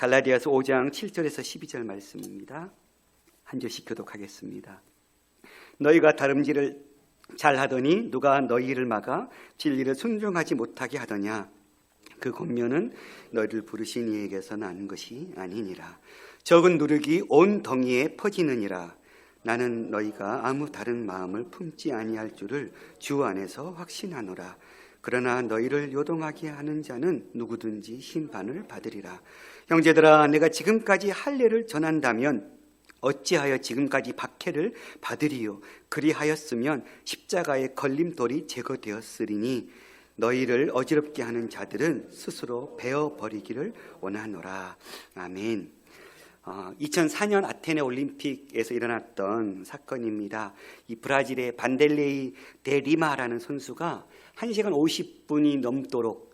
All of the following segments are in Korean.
갈라디아서 5장 7절에서 12절 말씀입니다. 한 절씩 교독하겠습니다. 너희가 다름질을 잘하더니 누가 너희를 막아 진리를 순종하지 못하게 하더냐. 그 권면은 너희를 부르신 이에게서 나는 것이 아니니라. 적은 누룩이 온 덩이에 퍼지느니라. 나는 너희가 아무 다른 마음을 품지 아니할 줄을 주 안에서 확신하노라. 그러나 너희를 요동하게 하는 자는 누구든지 심판을 받으리라. 형제들아, 내가 지금까지 할례를 전한다면 어찌하여 지금까지 박해를 받으리요? 그리하였으면 십자가의 걸림돌이 제거되었으리니 너희를 어지럽게 하는 자들은 스스로 베어버리기를 원하노라. 아멘. 2004년 아테네 올림픽에서 일어났던 사건입니다. 이 브라질의 반델레이 데 리마라는 선수가 1시간 50분이 넘도록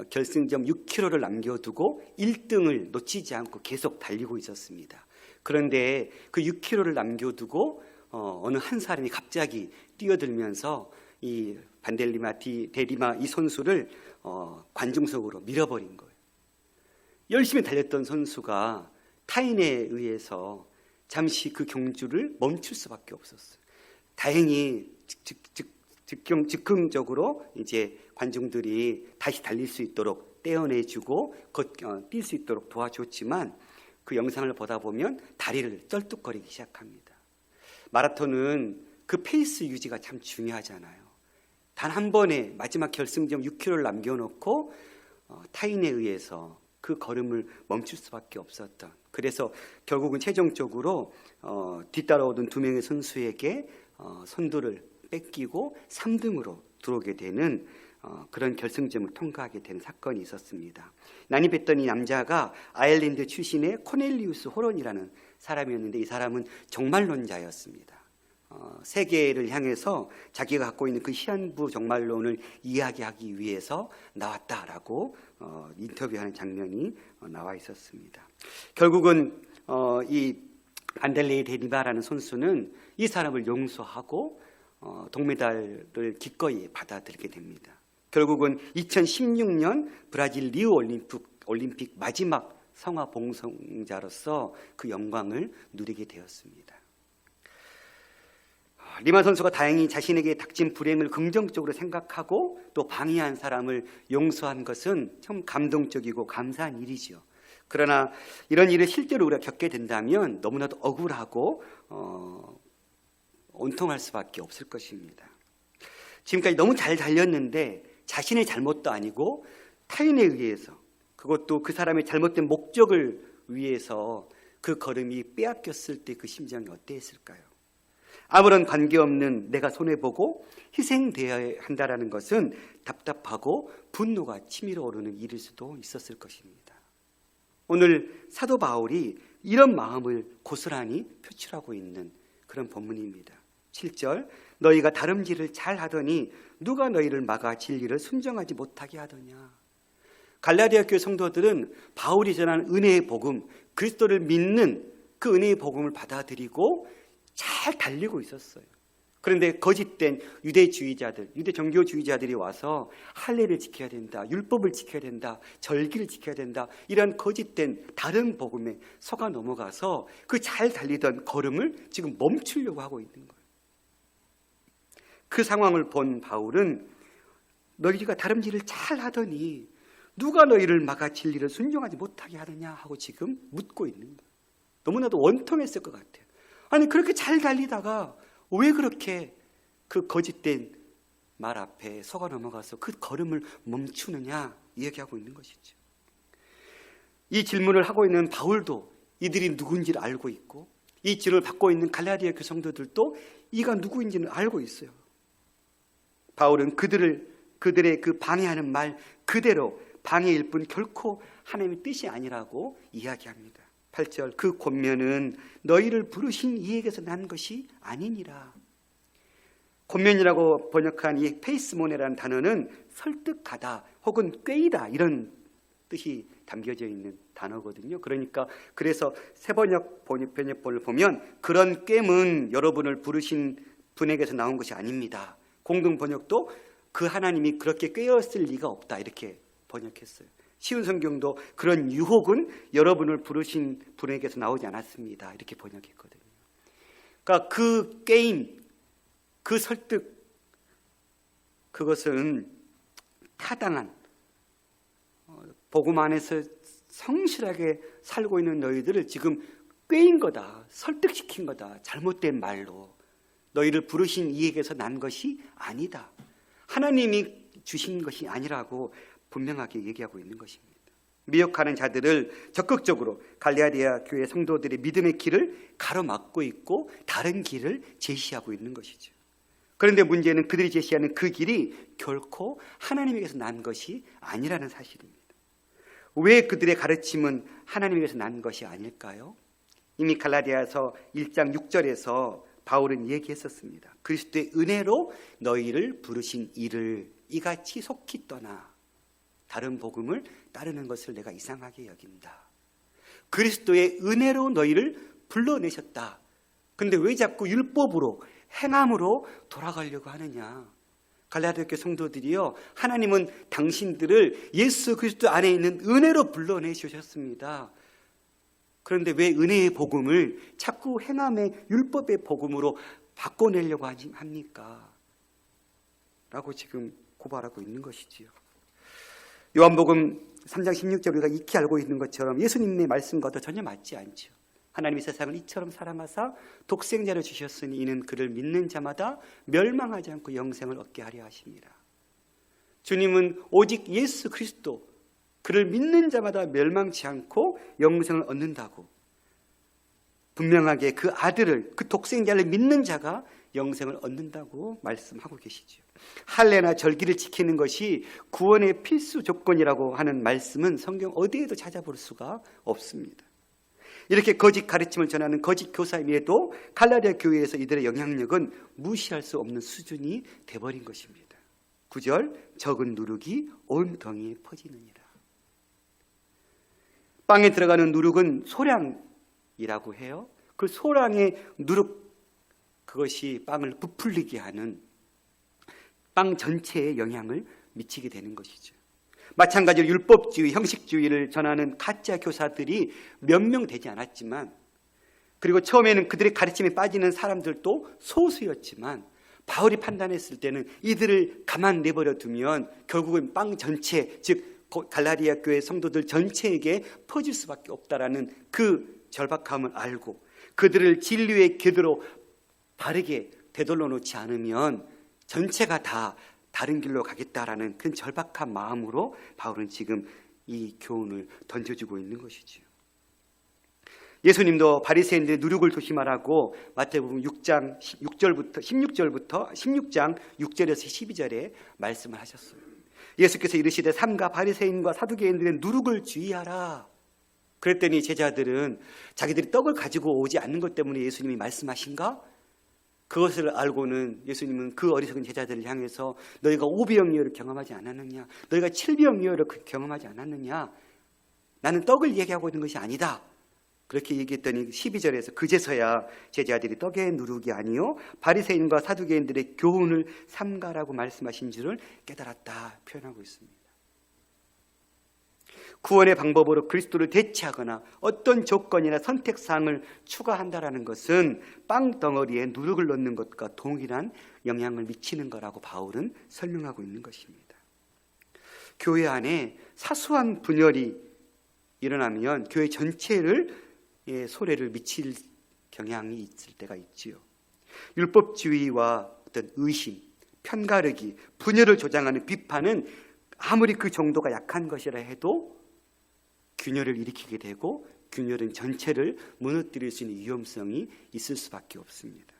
결승점 6km를 남겨두고 1등을 놓치지 않고 계속 달리고 있었습니다. 그런데 그 6km를 남겨두고 어느 한 사람이 갑자기 뛰어들면서 이 반델리마 데리마 이 선수를 관중석으로 밀어버린 거예요. 열심히 달렸던 선수가 타인에 의해서 잠시 그 경주를 멈출 수밖에 없었어요. 다행히 즉흥적으로 이제 관중들이 다시 달릴 수 있도록 떼어내주고 뛸 수 있도록 도와줬지만 그 영상을 보다 보면 다리를 쩔뚝거리기 시작합니다. 마라톤은 그 페이스 유지가 참 중요하잖아요. 단 한 번에 마지막 결승점 6km를 남겨놓고 타인에 의해서 그 걸음을 멈출 수밖에 없었던, 그래서 결국은 최종적으로 뒤따라오던 두 명의 선수에게 선두를 뺏기고 3등으로 들어오게 되는 그런 결승점을 통과하게 된 사건이 있었습니다. 난입했던 이 남자가 아일랜드 출신의 코넬리우스 호런이라는 사람이었는데, 이 사람은 정말론자였습니다. 세계를 향해서 자기가 갖고 있는 그 시한부 정말론을 이야기하기 위해서 나왔다라고 인터뷰하는 장면이 나와 있었습니다. 결국은 이 반델레이 데리마라는 선수는 이 사람을 용서하고 동메달을 기꺼이 받아들이게 됩니다. 결국은 2016년 브라질 리우 올림픽 마지막 성화 봉송자로서 그 영광을 누리게 되었습니다. 리마 선수가 다행히 자신에게 닥친 불행을 긍정적으로 생각하고 또 방해한 사람을 용서한 것은 참 감동적이고 감사한 일이죠. 그러나 이런 일을 실제로 우리가 겪게 된다면 너무나도 억울하고 온통할 수밖에 없을 것입니다. 지금까지 너무 잘 달렸는데 자신의 잘못도 아니고 타인에 의해서, 그것도 그 사람의 잘못된 목적을 위해서 그 걸음이 빼앗겼을 때 그 심정이 어땠을까요? 아무런 관계없는 내가 손해보고 희생되어야 한다는 것은 답답하고 분노가 치밀어 오르는 일일 수도 있었을 것입니다. 오늘 사도 바울이 이런 마음을 고스란히 표출하고 있는 그런 본문입니다. 7절, 너희가 다름질을 잘하더니 누가 너희를 막아 진리를 순종하지 못하게 하더냐. 갈라디아 교회 성도들은 바울이 전하는 은혜의 복음, 그리스도를 믿는 그 은혜의 복음을 받아들이고 잘 달리고 있었어요. 그런데 거짓된 유대주의자들, 유대 종교주의자들이 와서 할례를 지켜야 된다, 율법을 지켜야 된다, 절기를 지켜야 된다, 이런 거짓된 다른 복음에 속아 넘어가서 그 잘 달리던 걸음을 지금 멈추려고 하고 있는 거예요. 그 상황을 본 바울은 너희가 다름질을 잘 하더니 누가 너희를 막아 진리를 순종하지 못하게 하느냐 하고 지금 묻고 있는 거예요. 너무나도 원통했을 것 같아요. 아니, 그렇게 잘 달리다가 왜 그렇게 그 거짓된 말 앞에 속아 넘어가서 그 걸음을 멈추느냐 이야기하고 있는 것이죠. 이 질문을 하고 있는 바울도 이들이 누구인지를 알고 있고, 이 질문을 받고 있는 갈라디아 교회 성도들도 이가 누구인지는 알고 있어요. 바울은 그들의 그 방해하는 말 그대로 방해일 뿐 결코 하나님의 뜻이 아니라고 이야기합니다. 8절, 그 권면은 너희를 부르신 이에게서 난 것이 아니니라. 권면이라고 번역한 이 페이스모네라는 단어는 설득하다 혹은 꾀이다, 이런 뜻이 담겨져 있는 단어거든요. 그래서 새번역 번역본을 보면 그런 꾀는 여러분을 부르신 분에게서 나온 것이 아닙니다. 공동 번역도 그 하나님이 그렇게 꾀었을 리가 없다, 이렇게 번역했어요. 쉬운 성경도 그런 유혹은 여러분을 부르신 분에게서 나오지 않았습니다. 이렇게 번역했거든요. 그러니까 그 게임, 그 설득, 그것은 타당한 복음 안에서 성실하게 살고 있는 너희들을 지금 꾀인 거다, 설득시킨 거다, 잘못된 말로 너희를 부르신 이에게서 난 것이 아니다, 하나님이 주신 것이 아니라고 분명하게 얘기하고 있는 것입니다. 미혹하는 자들을 적극적으로 갈라디아 교회 성도들의 믿음의 길을 가로막고 있고 다른 길을 제시하고 있는 것이죠. 그런데 문제는 그들이 제시하는 그 길이 결코 하나님에게서 난 것이 아니라는 사실입니다. 왜 그들의 가르침은 하나님에게서 난 것이 아닐까요? 이미 갈라디아서 1장 6절에서 바울은 얘기했었습니다. 그리스도의 은혜로 너희를 부르신 이를 이같이 속히 떠나 다른 복음을 따르는 것을 내가 이상하게 여긴다. 그리스도의 은혜로 너희를 불러내셨다. 근데 왜 자꾸 율법으로, 행함으로 돌아가려고 하느냐? 갈라디아 교회 성도들이요, 하나님은 당신들을 예수 그리스도 안에 있는 은혜로 불러내주셨습니다. 그런데 왜 은혜의 복음을 자꾸 행함의 율법의 복음으로 바꿔내려고 합니까? 라고 지금 고발하고 있는 것이지요. 요한복음 3장 16절 우리가 익히 알고 있는 것처럼 예수님의 말씀과도 전혀 맞지 않죠. 하나님이 세상을 이처럼 사랑하사 독생자를 주셨으니 이는 그를 믿는 자마다 멸망하지 않고 영생을 얻게 하려 하십니다. 주님은 오직 예수 그리스도, 그를 믿는 자마다 멸망치 않고 영생을 얻는다고, 분명하게 그 아들을, 그 독생자를 믿는 자가 영생을 얻는다고 말씀하고 계시죠. 할례나 절기를 지키는 것이 구원의 필수 조건이라고 하는 말씀은 성경 어디에도 찾아볼 수가 없습니다. 이렇게 거짓 가르침을 전하는 거짓 교사임에도 갈라디아 교회에서 이들의 영향력은 무시할 수 없는 수준이 돼버린 것입니다. 9절, 적은 누룩이 온 덩이에 퍼지느니라. 빵에 들어가는 누룩은 소량이라고 해요. 그 소량의 누룩, 그것이 빵을 부풀리게 하는, 빵 전체에 영향을 미치게 되는 것이죠. 마찬가지로 율법주의, 형식주의를 전하는 가짜 교사들이 몇 명 되지 않았지만, 그리고 처음에는 그들의 가르침에 빠지는 사람들도 소수였지만, 바울이 판단했을 때는 이들을 가만 내버려 두면 결국은 빵 전체, 즉 갈라디아 교회 성도들 전체에게 퍼질 수밖에 없다라는 그 절박함을 알고 그들을 진리의 궤도로 바르게 되돌려 놓지 않으면 전체가 다 다른 길로 가겠다라는 그 절박한 마음으로 바울은 지금 이 교훈을 던져주고 있는 것이죠. 예수님도 바리새인들의 누룩을 조심하라고 마태복음 6장 16장 6절에서 12절에 말씀을 하셨어요. 예수께서 이르시되 삼가 바리새인과 사두개인들의 누룩을 주의하라. 그랬더니 제자들은 자기들이 떡을 가지고 오지 않는 것 때문에 예수님이 말씀하신가? 그것을 알고는 예수님은 그 어리석은 제자들을 향해서 너희가 5비역류를 경험하지 않았느냐? 너희가 7비역류를 경험하지 않았느냐? 나는 떡을 얘기하고 있는 것이 아니다. 그렇게 얘기했더니 12절에서 그제서야 제자들이 떡의 누룩이 아니요 바리새인과 사두개인들의 교훈을 삼가라고 말씀하신 줄을 깨달았다 표현하고 있습니다. 구원의 방법으로 그리스도를 대체하거나 어떤 조건이나 선택사항을 추가한다라는 것은 빵 덩어리에 누룩을 넣는 것과 동일한 영향을 미치는 거라고 바울은 설명하고 있는 것입니다. 교회 안에 사소한 분열이 일어나면 교회 전체를 소래를 미칠 경향이 있을 때가 있지요. 율법주의와 어떤 의심, 편가르기, 분열을 조장하는 비판은 아무리 그 정도가 약한 것이라 해도 균열을 일으키게 되고 균열은 전체를 무너뜨릴 수 있는 위험성이 있을 수밖에 없습니다.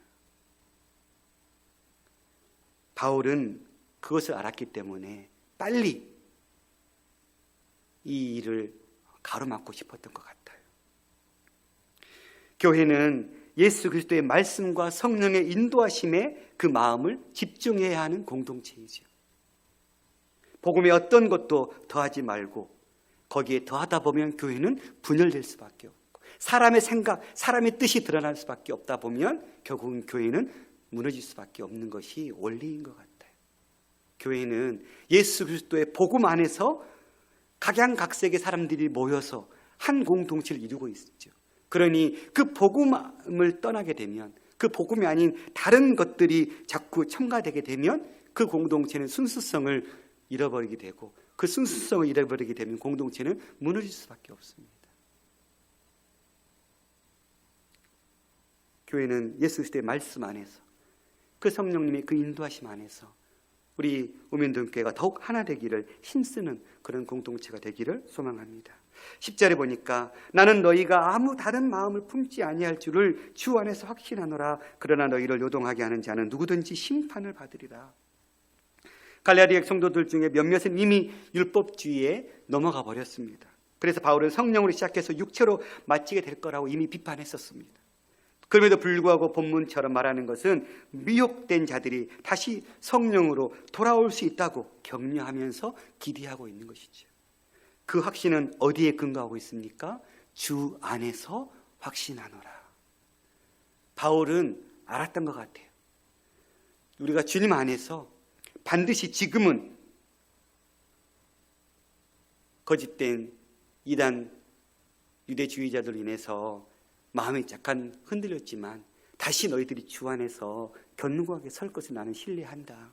바울은 그것을 알았기 때문에 빨리 이 일을 가로막고 싶었던 것 같아요. 교회는 예수 그리스도의 말씀과 성령의 인도하심에 그 마음을 집중해야 하는 공동체이죠. 복음의 어떤 것도 더하지 말고 거기에 더하다 보면 교회는 분열될 수밖에 없고 사람의 생각, 사람의 뜻이 드러날 수밖에 없다 보면 결국은 교회는 무너질 수밖에 없는 것이 원리인 것 같아요. 교회는 예수 그리스도의 복음 안에서 각양각색의 사람들이 모여서 한 공동체를 이루고 있죠. 그러니 그 복음을 떠나게 되면, 그 복음이 아닌 다른 것들이 자꾸 첨가되게 되면 그 공동체는 순수성을 잃어버리게 되고, 그 순수성을 잃어버리게 되면 공동체는 무너질 수밖에 없습니다. 교회는 예수 그리스도의 말씀 안에서, 그 성령님의 그 인도하심 안에서 우리 우민동교회가 더욱 하나 되기를 힘쓰는 그런 공동체가 되기를 소망합니다. 10절에 보니까 나는 너희가 아무 다른 마음을 품지 아니할 줄을 주 안에서 확신하노라. 그러나 너희를 요동하게 하는 자는 누구든지 심판을 받으리라. 갈라디아 성도들 중에 몇몇은 이미 율법주의에 넘어가 버렸습니다. 그래서 바울은 성령으로 시작해서 육체로 마치게 될 거라고 이미 비판했었습니다. 그럼에도 불구하고 본문처럼 말하는 것은 미혹된 자들이 다시 성령으로 돌아올 수 있다고 격려하면서 기대하고 있는 것이죠. 그 확신은 어디에 근거하고 있습니까? 주 안에서 확신하노라. 바울은 알았던 것 같아요. 우리가 주님 안에서 반드시 지금은 거짓된 이단 유대주의자들로 인해서 마음이 약간 흔들렸지만 다시 너희들이 주 안에서 견고하게 설 것을 나는 신뢰한다.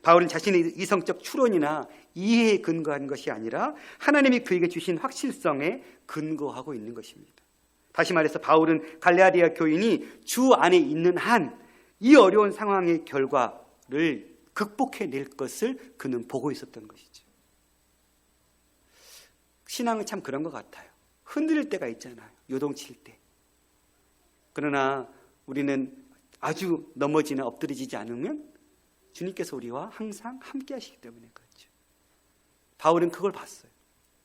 바울은 자신의 이성적 추론이나 이해에 근거한 것이 아니라 하나님이 그에게 주신 확실성에 근거하고 있는 것입니다. 다시 말해서 바울은 갈라디아 교인이 주 안에 있는 한 이 어려운 상황의 결과를 극복해낼 것을 그는 보고 있었던 것이죠. 신앙은 참 그런 것 같아요. 흔들릴 때가 있잖아요. 요동칠 때. 그러나 우리는 아주 넘어지나 엎드러지지 않으면 주님께서 우리와 항상 함께 하시기 때문에 그렇죠. 바울은 그걸 봤어요.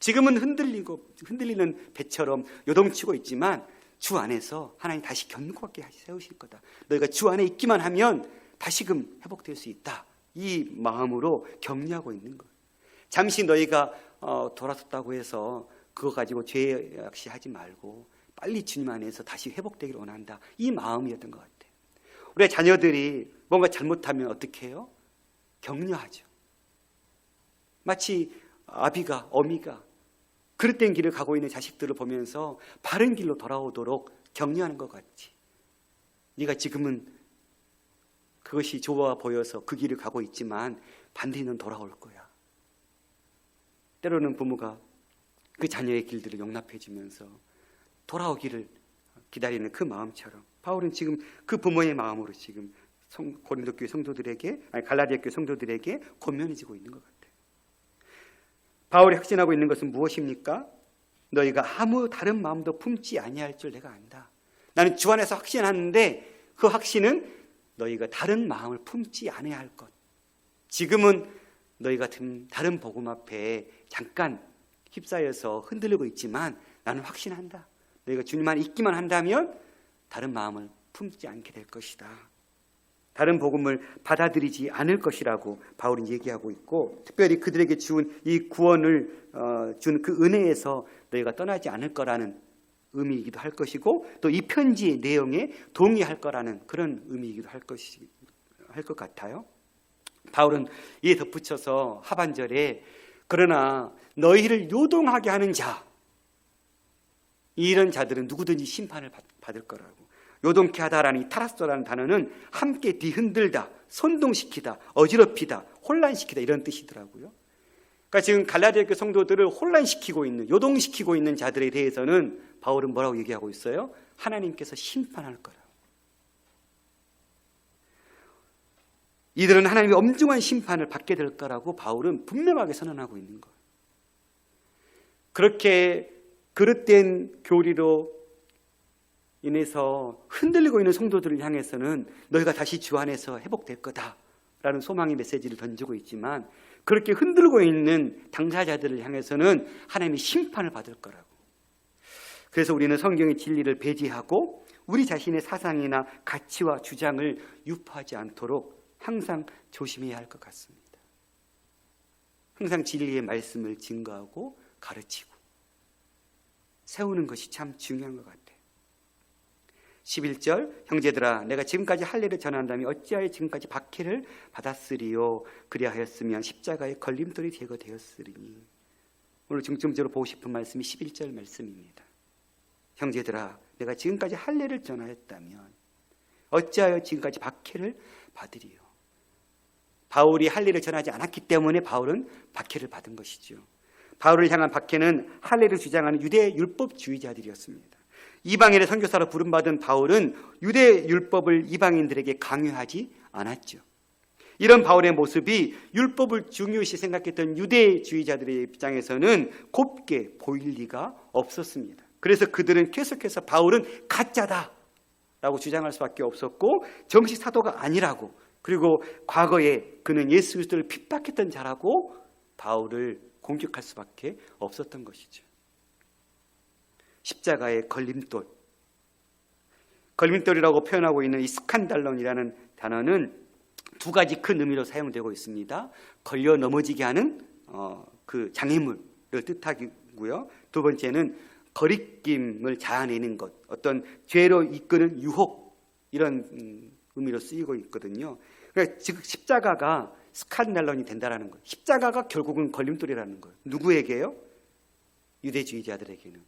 지금은 흔들리는 배처럼 요동치고 있지만 주 안에서 하나님 다시 견고하게 세우실 거다. 너희가 주 안에 있기만 하면 다시금 회복될 수 있다. 이 마음으로 격려하고 있는 거예요. 잠시 너희가 돌아섰다고 해서 그거 가지고 죄악시하지 말고 빨리 주님 안에서 다시 회복되기를 원한다. 이 마음이었던 것 같아요. 우리 자녀들이 뭔가 잘못하면 어떻게 해요? 격려하죠. 마치 아비가, 어미가 그릇된 길을 가고 있는 자식들을 보면서 바른 길로 돌아오도록 격려하는 것 같지. 네가 지금은 그것이 좋아 보여서 그 길을 가고 있지만 반드시는 돌아올 거야. 때로는 부모가 그 자녀의 길들을 용납해 주면서 돌아오기를 기다리는 그 마음처럼 바울은 지금 그 부모의 마음으로 지금 고린도 교회 성도들에게, 갈라디아 교회 성도들에게 권면해지고 있는 것 같아요. 바울이 확신하고 있는 것은 무엇입니까? 너희가 아무 다른 마음도 품지 아니할 줄 내가 안다. 나는 주 안에서 확신하는데 그 확신은 너희가 다른 마음을 품지 않아야 할 것. 지금은 너희 같은 다른 복음 앞에 잠깐 휩싸여서 흔들리고 있지만 나는 확신한다. 너희가 주님 안에 있기만 한다면 다른 마음을 품지 않게 될 것이다. 다른 복음을 받아들이지 않을 것이라고 바울은 얘기하고 있고, 특별히 그들에게 준 이 구원을 준 그 은혜에서 너희가 떠나지 않을 거라는 의미이기도 할 것이고, 또 이 편지의 내용에 동의할 거라는 그런 의미이기도 할 것 같아요. 바울은 이에 덧붙여서 하반절에 그러나 너희를 요동하게 하는 자, 이런 자들은 누구든지 심판을 받을 거라고. 요동케 하다라는 이 타라소라는 단어는 함께 뒤흔들다, 선동시키다, 어지럽히다, 혼란시키다 이런 뜻이더라고요. 그러니까 지금 갈라디아 교회 성도들을 혼란시키고 있는, 요동시키고 있는 자들에 대해서는 바울은 뭐라고 얘기하고 있어요? 하나님께서 심판할 거라고. 이들은 하나님의 엄중한 심판을 받게 될 거라고 바울은 분명하게 선언하고 있는 거예요. 그렇게 그릇된 교리로 인해서 흔들리고 있는 성도들을 향해서는 너희가 다시 주 안에서 회복될 거다라는 소망의 메시지를 던지고 있지만, 그렇게 흔들고 있는 당사자들을 향해서는 하나님이 심판을 받을 거라고. 그래서 우리는 성경의 진리를 배제하고 우리 자신의 사상이나 가치와 주장을 유포하지 않도록 항상 조심해야 할 것 같습니다. 항상 진리의 말씀을 증거하고 가르치고 세우는 것이 참 중요한 것 같아요. 11절, 형제들아 내가 지금까지 할례를 전한다면 어찌하여 지금까지 박해를 받았으리요. 그리하였으면 십자가의 걸림돌이 제거되었으리니. 오늘 중점적으로 보고 싶은 말씀이 11절 말씀입니다. 형제들아, 내가 지금까지 할례를 전하였다면 어찌하여 지금까지 박해를 받으리요? 바울이 할례를 전하지 않았기 때문에 바울은 박해를 받은 것이죠. 바울을 향한 박해는 할례를 주장하는 유대 율법주의자들이었습니다. 이방인의 선교사로 부름받은 바울은 유대 율법을 이방인들에게 강요하지 않았죠. 이런 바울의 모습이 율법을 중요시 생각했던 유대주의자들의 입장에서는 곱게 보일 리가 없었습니다. 그래서 그들은 계속해서 바울은 가짜다 라고 주장할 수밖에 없었고, 정식 사도가 아니라고, 그리고 과거에 그는 예수 그리스도를 핍박했던 자라고 바울을 공격할 수밖에 없었던 것이죠. 십자가의 걸림돌, 걸림돌이라고 표현하고 있는 이 스칸달론이라는 단어는 두 가지 큰 의미로 사용되고 있습니다. 걸려 넘어지게 하는 그 장애물을 뜻하고요. 두 번째는 거리낌을 자아내는 것, 어떤 죄로 이끄는 유혹, 이런 의미로 쓰이고 있거든요. 그러니까 즉 십자가가 스칸달론이 된다라는 거예요. 십자가가 결국은 걸림돌이라는 거예요. 누구에게요? 유대주의자들에게는.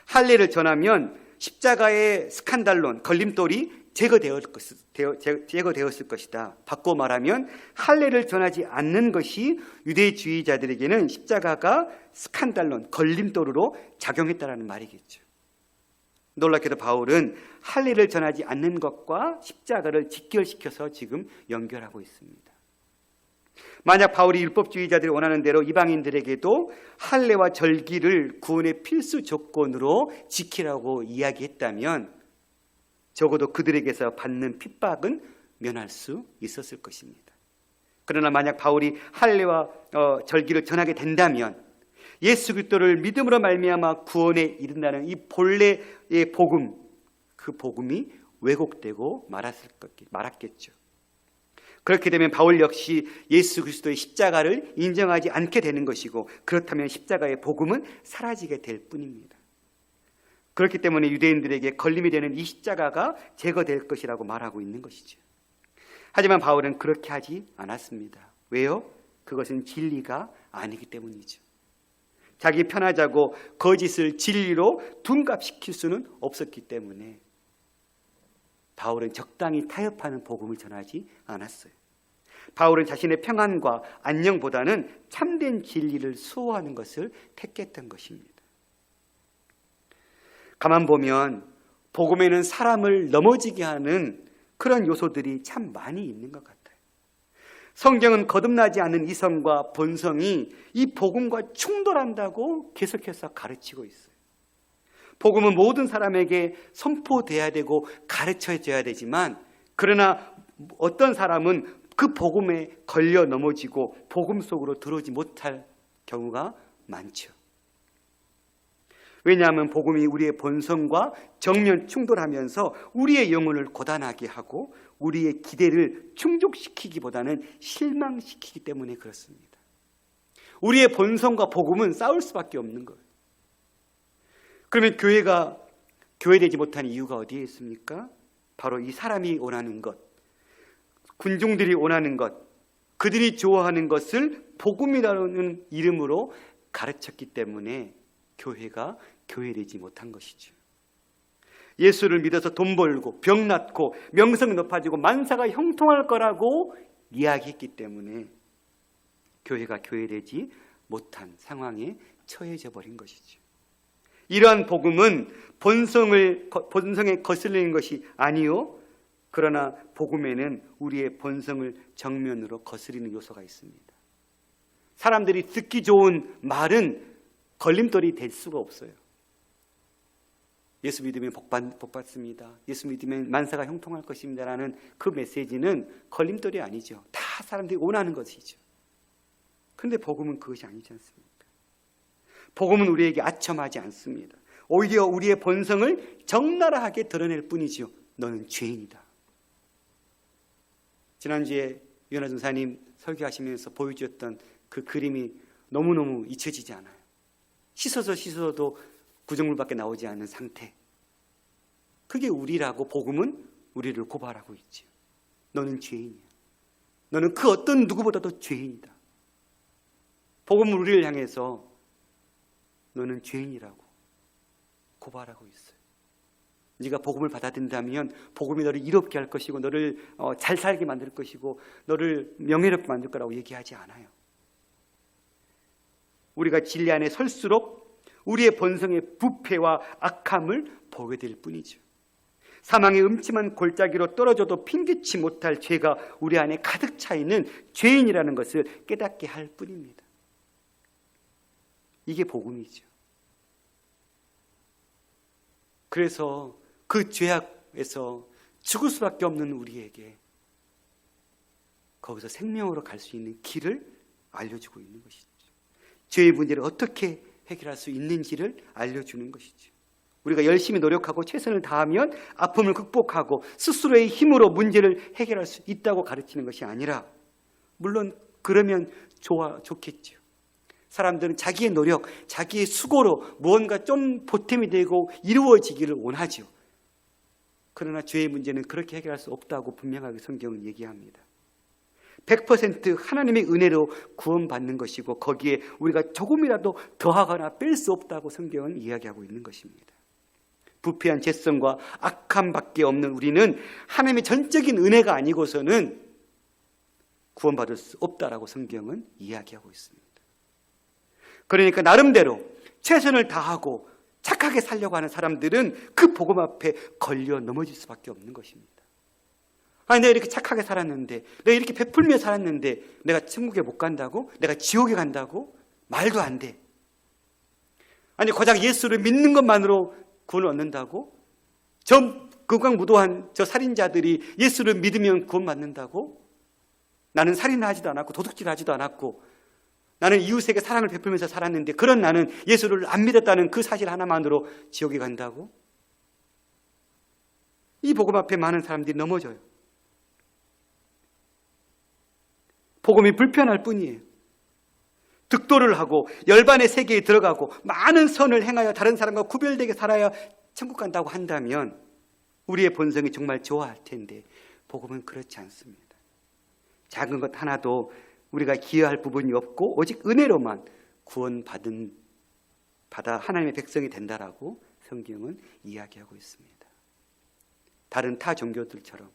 할례를 전하면 십자가의 스칸달론, 걸림돌이 제거되었을 것이다. 바꿔 말하면 할례를 전하지 않는 것이 유대주의자들에게는 십자가가 스칸달론, 걸림돌로 작용했다라는 말이겠죠. 놀랍게도 바울은 할례를 전하지 않는 것과 십자가를 직결시켜서 지금 연결하고 있습니다. 만약 바울이 율법주의자들이 원하는 대로 이방인들에게도 할례와 절기를 구원의 필수 조건으로 지키라고 이야기했다면 적어도 그들에게서 받는 핍박은 면할 수 있었을 것입니다. 그러나 만약 바울이 할례와 절기를 전하게 된다면 예수 그리스도를 믿음으로 말미암아 구원에 이른다는 이 본래의 복음, 그 복음이 왜곡되고 말았겠죠. 그렇게 되면 바울 역시 예수 그리스도의 십자가를 인정하지 않게 되는 것이고, 그렇다면 십자가의 복음은 사라지게 될 뿐입니다. 그렇기 때문에 유대인들에게 걸림이 되는 이 십자가가 제거될 것이라고 말하고 있는 것이죠. 하지만 바울은 그렇게 하지 않았습니다. 왜요? 그것은 진리가 아니기 때문이죠. 자기 편하자고 거짓을 진리로 둔갑시킬 수는 없었기 때문에 바울은 적당히 타협하는 복음을 전하지 않았어요. 바울은 자신의 평안과 안녕보다는 참된 진리를 수호하는 것을 택했던 것입니다. 가만 보면 복음에는 사람을 넘어지게 하는 그런 요소들이 참 많이 있는 것 같아요. 성경은 거듭나지 않는 이성과 본성이 이 복음과 충돌한다고 계속해서 가르치고 있어요. 복음은 모든 사람에게 선포돼야 되고 가르쳐져야 되지만, 그러나 어떤 사람은 그 복음에 걸려 넘어지고 복음 속으로 들어오지 못할 경우가 많죠. 왜냐하면 복음이 우리의 본성과 정면 충돌하면서 우리의 영혼을 고단하게 하고 우리의 기대를 충족시키기보다는 실망시키기 때문에 그렇습니다. 우리의 본성과 복음은 싸울 수밖에 없는 거예요. 그러면 교회가 교회되지 못한 이유가 어디에 있습니까? 바로 이 사람이 원하는 것, 군중들이 원하는 것, 그들이 좋아하는 것을 복음이라는 이름으로 가르쳤기 때문에 교회가 교회되지 못한 것이죠. 예수를 믿어서 돈 벌고 병 낫고 명성 높아지고 만사가 형통할 거라고 이야기했기 때문에 교회가 교회되지 못한 상황에 처해져 버린 것이죠. 이러한 복음은 본성에 거슬리는 것이 아니요, 그러나 복음에는 우리의 본성을 정면으로 거스리는 요소가 있습니다. 사람들이 듣기 좋은 말은 걸림돌이 될 수가 없어요. 예수 믿으면 복 받습니다. 예수 믿으면 만사가 형통할 것입니다 라는 그 메시지는 걸림돌이 아니죠. 다 사람들이 원하는 것이죠. 그런데 복음은 그것이 아니지 않습니까? 복음은 우리에게 아첨하지 않습니다. 오히려 우리의 본성을 적나라하게 드러낼 뿐이죠. 너는 죄인이다. 지난주에 유현아 전사님 설교하시면서 보여주었던 그 그림이 너무너무 잊혀지지 않아요. 씻어도 구정물밖에 나오지 않는 상태. 그게 우리라고 복음은 우리를 고발하고 있죠. 너는 죄인이야. 너는 그 어떤 누구보다도 죄인이다. 복음은 우리를 향해서 너는 죄인이라고 고발하고 있어요. 네가 복음을 받아들인다면 복음이 너를 이롭게 할 것이고 너를 잘 살게 만들 것이고 너를 명예롭게 만들 거라고 얘기하지 않아요. 우리가 진리 안에 설수록 우리의 본성의 부패와 악함을 보게 될 뿐이죠. 사망의 음침한 골짜기로 떨어져도 핑계치 못할 죄가 우리 안에 가득 차 있는 죄인이라는 것을 깨닫게 할 뿐입니다. 이게 복음이죠. 그래서 그 죄악에서 죽을 수밖에 없는 우리에게 거기서 생명으로 갈 수 있는 길을 알려주고 있는 것이죠. 죄의 문제를 어떻게 해결할 수 있는지를 알려주는 것이죠. 우리가 열심히 노력하고 최선을 다하면 아픔을 극복하고 스스로의 힘으로 문제를 해결할 수 있다고 가르치는 것이 아니라, 물론 그러면 좋겠죠. 사람들은 자기의 노력, 자기의 수고로 무언가 좀 보탬이 되고 이루어지기를 원하죠. 그러나 죄의 문제는 그렇게 해결할 수 없다고 분명하게 성경은 얘기합니다. 100% 하나님의 은혜로 구원받는 것이고 거기에 우리가 조금이라도 더하거나 뺄 수 없다고 성경은 이야기하고 있는 것입니다. 부패한 죄성과 악함밖에 없는 우리는 하나님의 전적인 은혜가 아니고서는 구원받을 수 없다라고 성경은 이야기하고 있습니다. 그러니까 나름대로 최선을 다하고 착하게 살려고 하는 사람들은 그 복음 앞에 걸려 넘어질 수밖에 없는 것입니다. 아니, 내가 이렇게 착하게 살았는데, 내가 이렇게 베풀며 살았는데 내가 천국에 못 간다고? 내가 지옥에 간다고? 말도 안 돼. 아니, 고작 예수를 믿는 것만으로 구원을 얻는다고? 저 극악무도한 저 살인자들이 예수를 믿으면 구원받는다고? 나는 살인을 하지도 않았고 도둑질을 하지도 않았고 나는 이웃에게 사랑을 베풀면서 살았는데 그런 나는 예수를 안 믿었다는 그 사실 하나만으로 지옥에 간다고? 이 복음 앞에 많은 사람들이 넘어져요. 복음이 불편할 뿐이에요. 득도를 하고 열반의 세계에 들어가고 많은 선을 행하여 다른 사람과 구별되게 살아야 천국 간다고 한다면 우리의 본성이 정말 좋아할 텐데 복음은 그렇지 않습니다. 작은 것 하나도 우리가 기여할 부분이 없고 오직 은혜로만 구원받아 하나님의 백성이 된다라고 성경은 이야기하고 있습니다. 다른 타 종교들처럼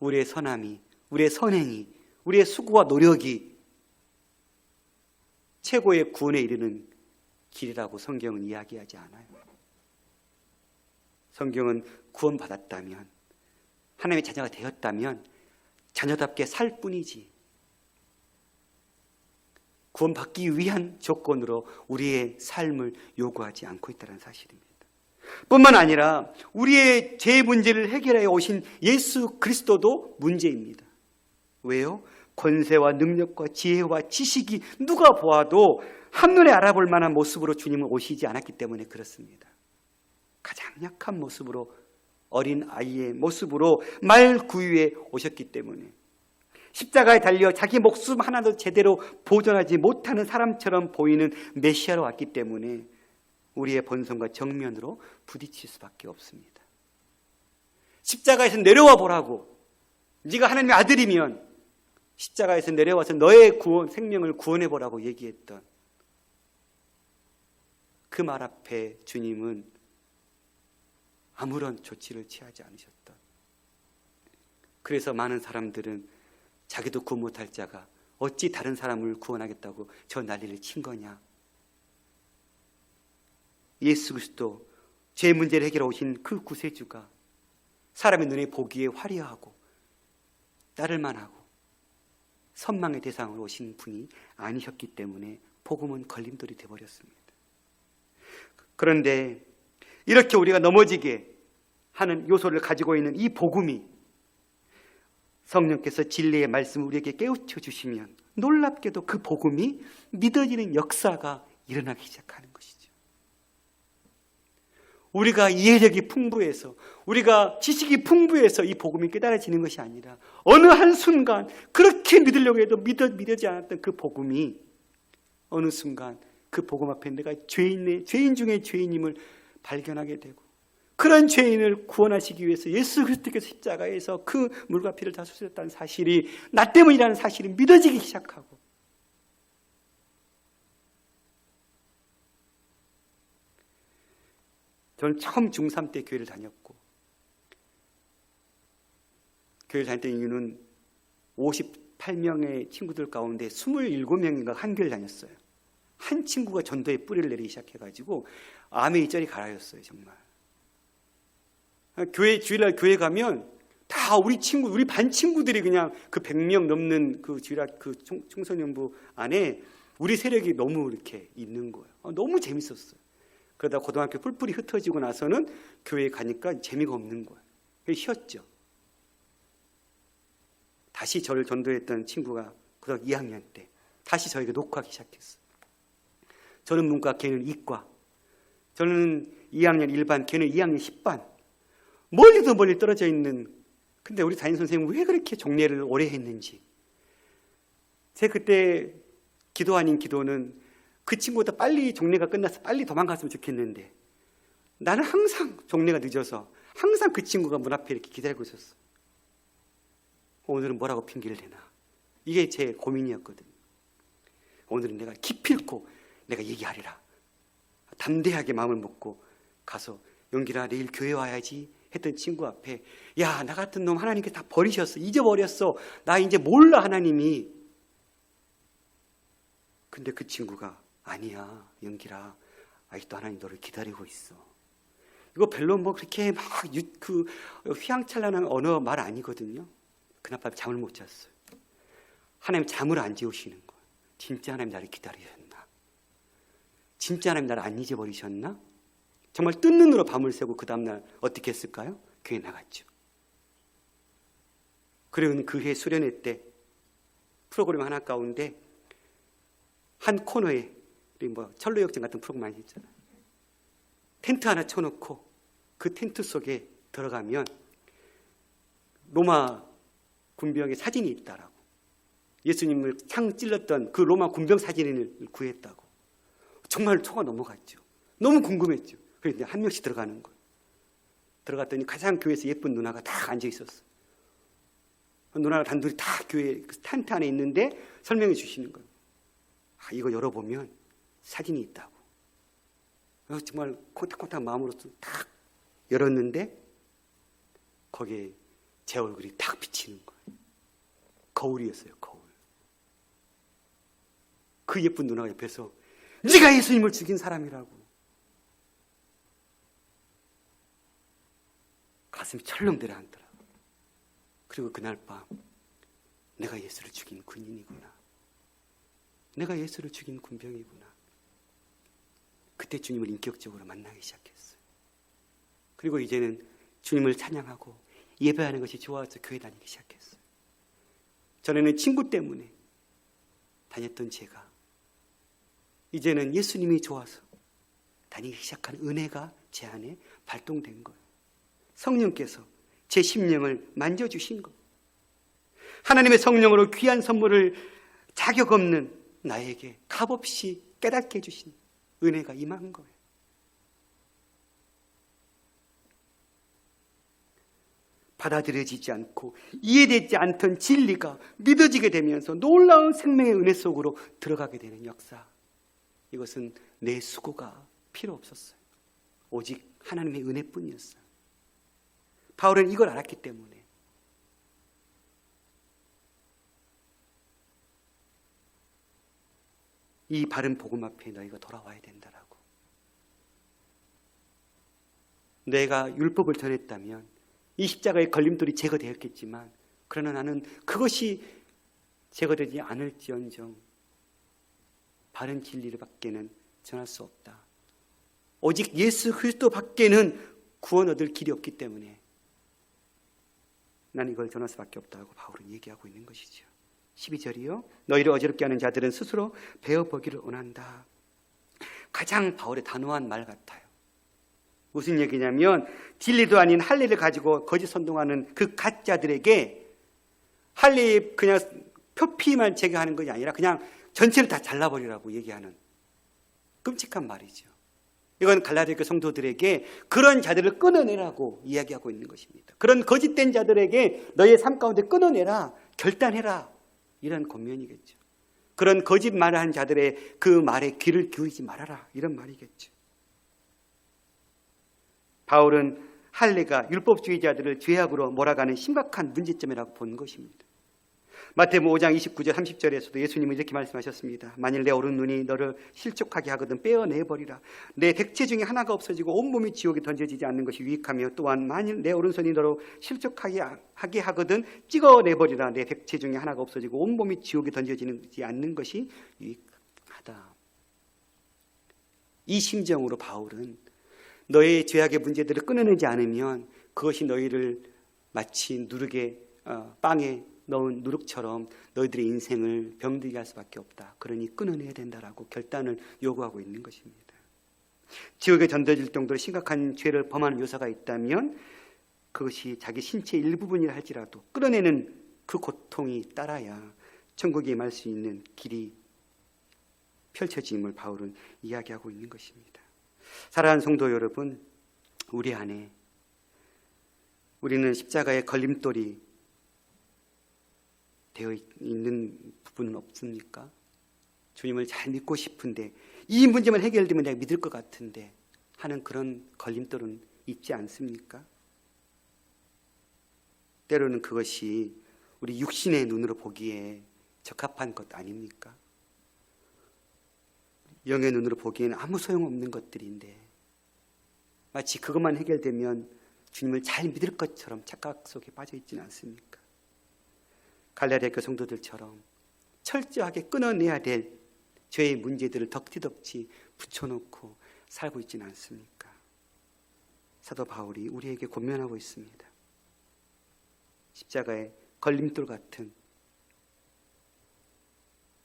우리의 선함이, 우리의 선행이, 우리의 수고와 노력이 최고의 구원에 이르는 길이라고 성경은 이야기하지 않아요. 성경은 구원받았다면, 하나님의 자녀가 되었다면 자녀답게 살 뿐이지 구원받기 위한 조건으로 우리의 삶을 요구하지 않고 있다는 사실입니다. 뿐만 아니라 우리의 죄 문제를 해결해 오신 예수 그리스도도 문제입니다. 왜요? 권세와 능력과 지혜와 지식이 누가 보아도 한눈에 알아볼 만한 모습으로 주님은 오시지 않았기 때문에 그렇습니다. 가장 약한 모습으로, 어린 아이의 모습으로 말구유에 오셨기 때문에 십자가에 달려 자기 목숨 하나도 제대로 보존하지 못하는 사람처럼 보이는 메시아로 왔기 때문에 우리의 본성과 정면으로 부딪힐 수밖에 없습니다. 십자가에서 내려와 보라고, 네가 하나님의 아들이면 십자가에서 내려와서 너의 생명을 구원해 보라고 얘기했던 그 말 앞에 주님은 아무런 조치를 취하지 않으셨던, 그래서 많은 사람들은 자기도 구원 못할 자가 어찌 다른 사람을 구원하겠다고 저 난리를 친 거냐. 예수 그리스도 죄 문제를 해결해 오신 그 구세주가 사람의 눈에 보기에 화려하고 따를 만하고 선망의 대상으로 오신 분이 아니셨기 때문에 복음은 걸림돌이 되어버렸습니다. 그런데 이렇게 우리가 넘어지게 하는 요소를 가지고 있는 이 복음이 성령께서 진리의 말씀을 우리에게 깨우쳐 주시면 놀랍게도 그 복음이 믿어지는 역사가 일어나기 시작하는 것이죠. 우리가 이해력이 풍부해서, 우리가 지식이 풍부해서 이 복음이 깨달아지는 것이 아니라 어느 한순간 그렇게 믿으려고 해도 믿어지 않았던 그 복음이 어느 순간 그 복음 앞에 내가 죄인 중에 죄인임을 발견하게 되고, 그런 죄인을 구원하시기 위해서 예수 그리스도께서 십자가에서 그 물과 피를 다 쏟으셨다는 사실이 나 때문이라는 사실이 믿어지기 시작하고, 저는 처음 중3 때 교회를 다녔고, 교회를 다녔던 이유는 58명의 친구들 가운데 27명인가 한 교회를 다녔어요. 한 친구가 전도에 뿌리를 내리기 시작해가지고 암의 쩔이 가라였어요. 정말. 주일날 교회 가면 다 우리 반 친구들이 그냥 그 100명 넘는 그 주일날 그 청소년부 안에 우리 세력이 너무 이렇게 있는 거예요. 너무 재밌었어요. 그러다 고등학교 뿔뿔이 흩어지고 나서는 교회에 가니까 재미가 없는 거예요. 그래서 쉬었죠. 다시 저를 전도했던 친구가 고등학교 2학년 때 다시 저에게 녹화하기 시작했어요. 저는 문과, 걔는 이과. 저는 2학년 1반, 걔는 2학년 10반. 멀리도 멀리 떨어져 있는, 근데 우리 담임선생님은 왜 그렇게 종례를 오래 했는지. 제가 그때 기도 아닌 기도는 그 친구보다 빨리 종례가 끝나서 빨리 도망갔으면 좋겠는데, 나는 항상 종례가 늦어서 항상 그 친구가 문 앞에 이렇게 기다리고 있었어. 오늘은 뭐라고 핑계를 대나. 이게 제 고민이었거든요. 오늘은 내가 기필코 내가 얘기하리라. 담대하게 마음을 먹고 가서, 용기라 내일 교회 와야지 했던 친구 앞에, 야, 나 같은 놈 하나님께 다 버리셨어. 잊어버렸어. 나 이제 몰라 하나님이. 근데 그 친구가, 아니야 용기라, 아직도 하나님 너를 기다리고 있어. 이거 별로 뭐 그렇게 막 휘황찬란한 언어 말 아니거든요. 그날 밤 잠을 못 잤어요. 하나님 잠을 안 재우시는 거예요. 진짜 하나님 나를 기다리셨나? 진짜 하나님 나를 안 잊어버리셨나? 정말 뜬 눈으로 밤을 새고 그 다음날 어떻게 했을까요? 교회 나갔죠. 그리고 그해 수련회 때 프로그램 하나 가운데 한 코너에, 우리 뭐 철로역전 같은 프로그램 많이 했잖아요. 텐트 하나 쳐놓고 그 텐트 속에 들어가면 로마 군병의 사진이 있다라고. 예수님을 창 찔렀던 그 로마 군병 사진을 구했다고. 정말 초가 넘어갔죠. 너무 궁금했죠. 그래서 이제 한 명씩 들어가는 거예요. 들어갔더니 가장 교회에서 예쁜 누나가 다 앉아 있었어. 누나가 단둘이 다 교회 그 텐트 안에 있는데 설명해 주시는 거예요. 아, 이거 열어보면 사진이 있다고. 정말 콩닥콩닥 마음으로 딱 열었는데 거기에 제 얼굴이 딱 비치는 거예요. 거울이었어요. 거울. 그 예쁜 누나가 옆에서, 네가 예수님을 죽인 사람이라고. 가슴이 철렁 내려앉더라고. 그리고 그날 밤, 내가 예수를 죽인 군인이구나. 내가 예수를 죽인 군병이구나. 그때 주님을 인격적으로 만나기 시작했어요. 그리고 이제는 주님을 찬양하고 예배하는 것이 좋아서 교회 다니기 시작했어요. 전에는 친구 때문에 다녔던 제가 이제는 예수님이 좋아서 다니기 시작한 은혜가 제 안에 발동된 거예요. 성령께서 제 심령을 만져주신 거예요. 하나님의 성령으로 귀한 선물을 자격 없는 나에게 값없이 깨닫게 해주신 은혜가 임한 거예요. 받아들여지지 않고 이해되지 않던 진리가 믿어지게 되면서 놀라운 생명의 은혜 속으로 들어가게 되는 역사. 이것은 내 수고가 필요 없었어요. 오직 하나님의 은혜뿐이었어요. 바울은 이걸 알았기 때문에 이 바른 복음 앞에 너희가 돌아와야 된다라고. 내가 율법을 전했다면 이 십자가의 걸림돌이 제거되었겠지만, 그러나 나는 그것이 제거되지 않을지언정 바른 진리를 밖에는 전할 수 없다. 오직 예수 그리스도 밖에는 구원 얻을 길이 없기 때문에 난 이걸 전할 수밖에 없다고 바울은 얘기하고 있는 것이죠. 12절이요. 너희를 어지럽게 하는 자들은 스스로 배워보기를 원한다. 가장 바울의 단호한 말 같아요. 무슨 얘기냐면, 진리도 아닌 할례를 가지고 거짓 선동하는 그 가짜들에게 할례 그냥 표피만 제거하는 것이 아니라 그냥 전체를 다 잘라버리라고 얘기하는 끔찍한 말이죠. 이건 갈라디아 성도들에게 그런 자들을 끊어내라고 이야기하고 있는 것입니다. 그런 거짓된 자들에게 너의 삶 가운데 끊어내라, 결단해라, 이런 권면이겠죠. 그런 거짓말을 한 자들의 그 말에 귀를 기울이지 말아라, 이런 말이겠죠. 바울은 할례가 율법주의자들을 죄악으로 몰아가는 심각한 문제점이라고 본 것입니다. 마태복음 5장 29절 30절에서도 예수님은 이렇게 말씀하셨습니다. 만일 내 오른눈이 너를 실족하게 하거든 빼어내버리라. 내 백체 중에 하나가 없어지고 온몸이 지옥에 던져지지 않는 것이 유익하며, 또한 만일 내 오른손이 너로 실족하게 하거든 찍어내버리라. 내 백체 중에 하나가 없어지고 온몸이 지옥에 던져지지 않는 것이 유익하다. 이 심정으로 바울은 너의 죄악의 문제들을 끊어내지 않으면 그것이 너희를 마치 누룩에 빵에 넣은 누룩처럼 너희들의 인생을 병들게 할 수밖에 없다. 그러니 끊어내야 된다라고 결단을 요구하고 있는 것입니다. 지옥에 던져질 정도로 심각한 죄를 범하는 묘사가 있다면 그것이 자기 신체의 일부분이라 할지라도 끊어내는 그 고통이 따라야 천국에 임할 수 있는 길이 펼쳐짐을 바울은 이야기하고 있는 것입니다. 사랑하는 성도 여러분, 우리 안에 우리는 십자가의 걸림돌이 되어 있는 부분은 없습니까? 주님을 잘 믿고 싶은데, 이 문제만 해결되면 내가 믿을 것 같은데 하는 그런 걸림돌은 있지 않습니까? 때로는 그것이 우리 육신의 눈으로 보기에 적합한 것 아닙니까? 영의 눈으로 보기에는 아무 소용없는 것들인데 마치 그것만 해결되면 주님을 잘 믿을 것처럼 착각 속에 빠져 있지는 않습니까? 갈라디아 교회 성도들처럼 철저하게 끊어내야 될 죄의 문제들을 덕지덕지 붙여놓고 살고 있지는 않습니까? 사도 바울이 우리에게 권면하고 있습니다. 십자가의 걸림돌 같은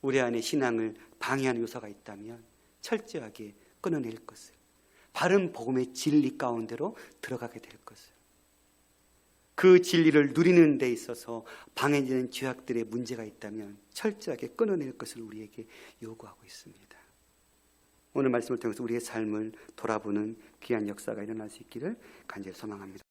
우리 안에 신앙을 방해하는 요소가 있다면 철저하게 끊어낼 것을, 바른 복음의 진리 가운데로 들어가게 될 것을, 그 진리를 누리는 데 있어서 방해되는 죄악들의 문제가 있다면 철저하게 끊어낼 것을 우리에게 요구하고 있습니다. 오늘 말씀을 통해서 우리의 삶을 돌아보는 귀한 역사가 일어날 수 있기를 간절히 소망합니다.